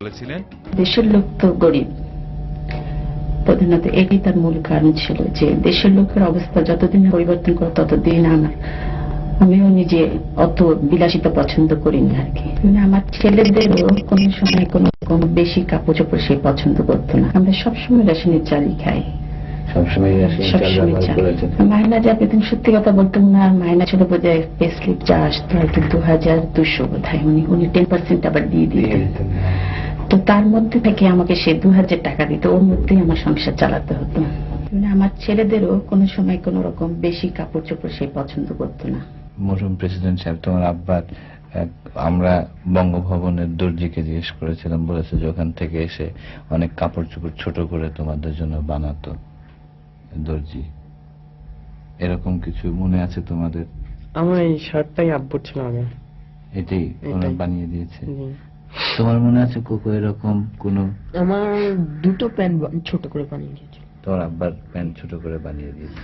বলেছিলেন দেশের লোক তো গরিব, প্রধানত এটাই তার মূল কারণ ছিল যে দেশের লোকের অবস্থা যতদিন পরিবর্তন করে ততদিন আমিও নিজে অত বিলাসিতা পছন্দ করিনি আর কি। আমার ছেলেদেরও কোনো সময় কোনো বেশি কাপড় চোপড় সে পছন্দ করতো না। আমরা সবসময় রেশনের চালই খাই, সবসময় মাইনা যা পেতেন সত্যি কথা বলতাম না। মাইনা ছিল বোধহয় পে স্লিপ যা আসতো আর কি 2200 বোধহয়, উনি 10% আবার দিয়ে দিতেন। তো তার মধ্যে থেকে আমাকে সে 2000 টাকা দিত, ওর মধ্যেই আমার সংসার চালাতে হতো। আমার ছেলেদেরও কোনো সময় কোনো রকম বেশি কাপড় চোপড় সে পছন্দ করতো না। মরহুম প্রেসিডেন্ট সাহেব, তোমার আব্বার আমরা বঙ্গভবনের দর্জিকে জিজ্ঞেস করেছিলাম, বলেছে যে ওখান থেকে এসে অনেক কাপড় চোপড় ছোট করে তোমাদের জন্য বানাতো দর্জি। এরকম কিছু মনে আছে তোমাদের? আমার এই শার্টটাই আব্বুর ছিল আগে, এটাই ওরা বানিয়ে দিয়েছে। তোমার মনে আছে কোকো এরকম কোন? আমার দুটো প্যান্ট ছোট করে বানিয়ে দিয়েছিল। তোমার আব্বার প্যান্ট ছোট করে বানিয়ে দিয়েছে।